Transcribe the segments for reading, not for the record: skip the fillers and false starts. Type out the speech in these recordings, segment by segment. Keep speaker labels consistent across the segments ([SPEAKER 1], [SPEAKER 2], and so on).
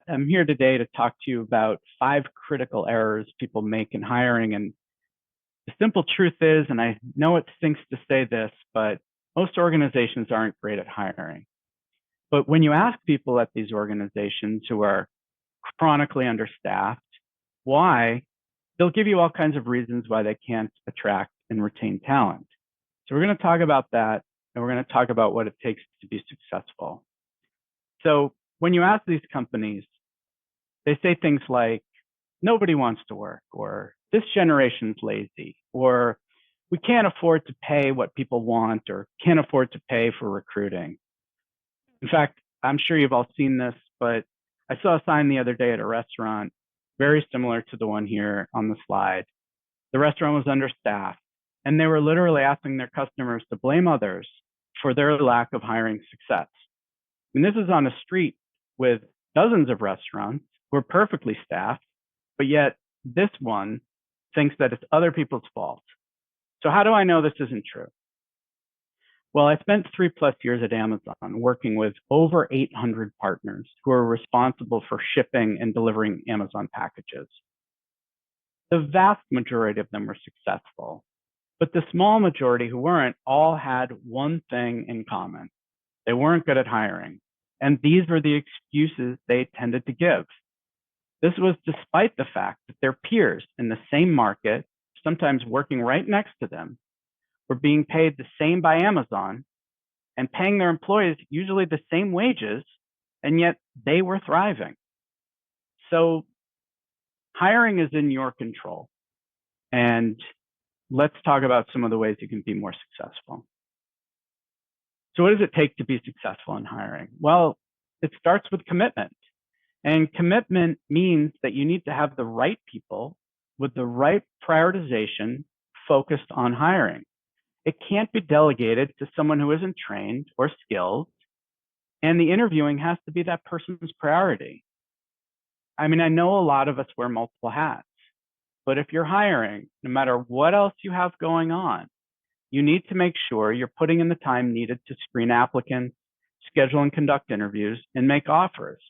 [SPEAKER 1] I'm here today to talk to you about 5 critical errors people make in hiring. And the simple truth is, and I know it stinks to say this, but most organizations aren't great at hiring. But when you ask people at these organizations who are chronically understaffed why, they'll give you all kinds of reasons why they can't attract and retain talent. So we're going to talk about that, and we're going to talk about what it takes to be successful. So when you ask these companies, they say things like, nobody wants to work, or this generation's lazy, or we can't afford to pay what people want, or can't afford to pay for recruiting. In fact, I'm sure you've all seen this, but I saw a sign the other day at a restaurant, very similar to the one here on the slide. The restaurant was understaffed, and they were literally asking their customers to blame others for their lack of hiring success. And this is on a street with dozens of restaurants who are perfectly staffed, but yet this one thinks that it's other people's fault. So how do I know this isn't true? Well, I spent 3+ years at Amazon working with over 800 partners who are responsible for shipping and delivering Amazon packages. The vast majority of them were successful, but the small majority who weren't all had one thing in common. They weren't good at hiring, and these were the excuses they tended to give. This was despite the fact that their peers in the same market, sometimes working right next to them, were being paid the same by Amazon and paying their employees usually the same wages, and yet they were thriving. So hiring is in your control. And let's talk about some of the ways you can be more successful. So what does it take to be successful in hiring? Well, it starts with commitment. And commitment means that you need to have the right people with the right prioritization focused on hiring. It can't be delegated to someone who isn't trained or skilled, and the interviewing has to be that person's priority. I mean, I know a lot of us wear multiple hats, but if you're hiring, no matter what else you have going on, you need to make sure you're putting in the time needed to screen applicants, schedule and conduct interviews, and make offers.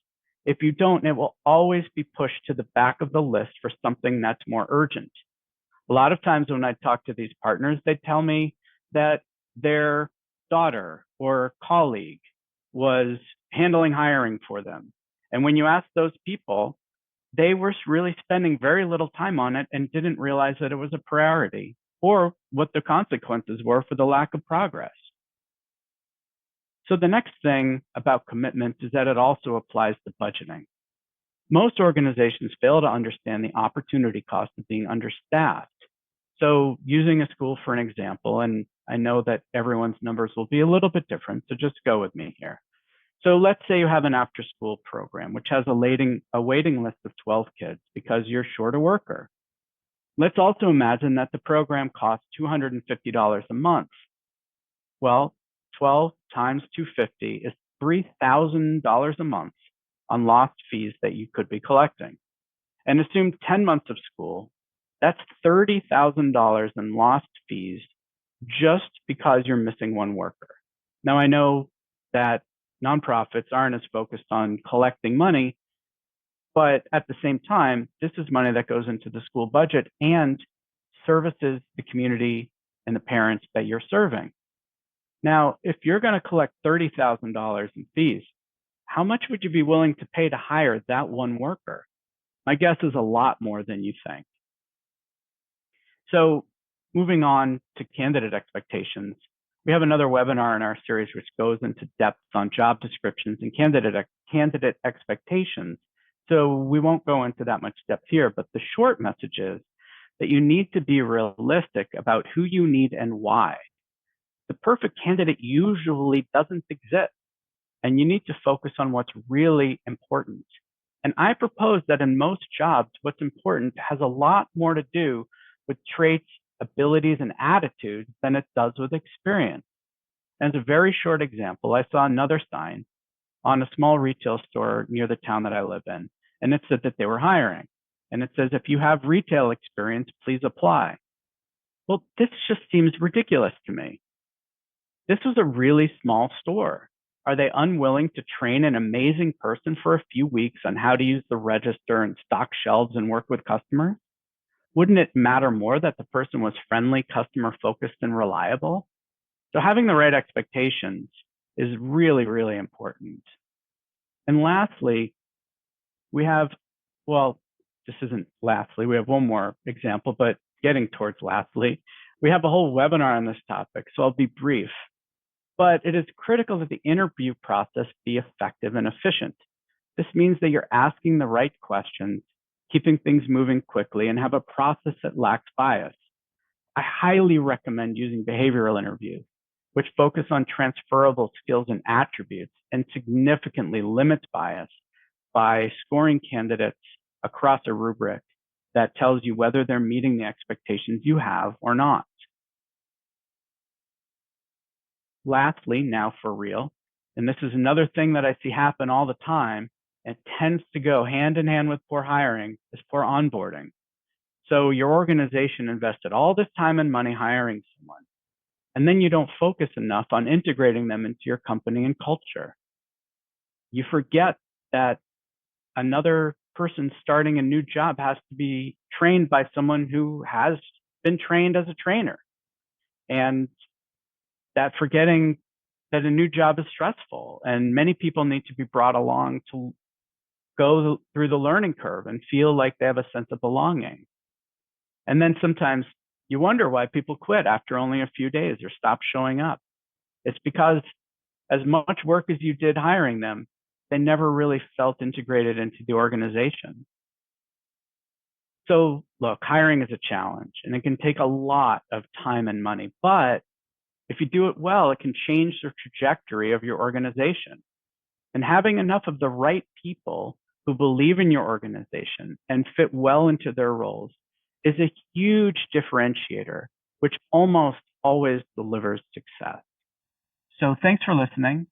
[SPEAKER 1] If you don't, it will always be pushed to the back of the list for something that's more urgent. A lot of times when I talk to these partners, they tell me that their daughter or colleague was handling hiring for them. And when you ask those people, they were really spending very little time on it and didn't realize that it was a priority or what the consequences were for the lack of progress. So the next thing about commitment is that it also applies to budgeting. Most organizations fail to understand the opportunity cost of being understaffed. So using a school for an example, and I know that everyone's numbers will be a little bit different, so just go with me here. So let's say you have an after-school program, which has a waiting list of 12 kids because you're short a worker. Let's also imagine that the program costs $250 a month. Well, 12 times 250 is $3,000 a month on lost fees that you could be collecting. And assume 10 months of school, that's $30,000 in lost fees just because you're missing one worker. Now, I know that nonprofits aren't as focused on collecting money, but at the same time, this is money that goes into the school budget and services the community and the parents that you're serving. Now, if you're going to collect $30,000 in fees, how much would you be willing to pay to hire that one worker? My guess is a lot more than you think. So moving on to candidate expectations, we have another webinar in our series which goes into depth on job descriptions and candidate expectations. So we won't go into that much depth here, but the short message is that you need to be realistic about who you need and why. The perfect candidate usually doesn't exist, and you need to focus on what's really important. And I propose that in most jobs, what's important has a lot more to do with traits, abilities, and attitudes than it does with experience. As a very short example, I saw another sign on a small retail store near the town that I live in, and it said that they were hiring. And it says, if you have retail experience, please apply. Well, this just seems ridiculous to me. This was a really small store. Are they unwilling to train an amazing person for a few weeks on how to use the register and stock shelves and work with customers? Wouldn't it matter more that the person was friendly, customer focused, and reliable? So having the right expectations is really, really important. And lastly, we have, well, this isn't lastly, we have one more example, but getting towards lastly, we have a whole webinar on this topic, so I'll be brief. But it is critical that the interview process be effective and efficient. This means that you're asking the right questions, keeping things moving quickly, and have a process that lacks bias. I highly recommend using behavioral interviews, which focus on transferable skills and attributes and significantly limits bias by scoring candidates across a rubric that tells you whether they're meeting the expectations you have or not. Lastly, now for real, and this is another thing that I see happen all the time and tends to go hand in hand with poor hiring, is poor onboarding. So your organization invested all this time and money hiring someone, and then you don't focus enough on integrating them into your company and culture. You forget that another person starting a new job has to be trained by someone who has been trained as a trainer. And that forgetting that a new job is stressful and many people need to be brought along to go through the learning curve and feel like they have a sense of belonging. And then sometimes you wonder why people quit after only a few days or stop showing up. It's because as much work as you did hiring them, they never really felt integrated into the organization. So look, hiring is a challenge and it can take a lot of time and money, but if you do it well, it can change the trajectory of your organization. And having enough of the right people who believe in your organization and fit well into their roles is a huge differentiator, which almost always delivers success. So thanks for listening.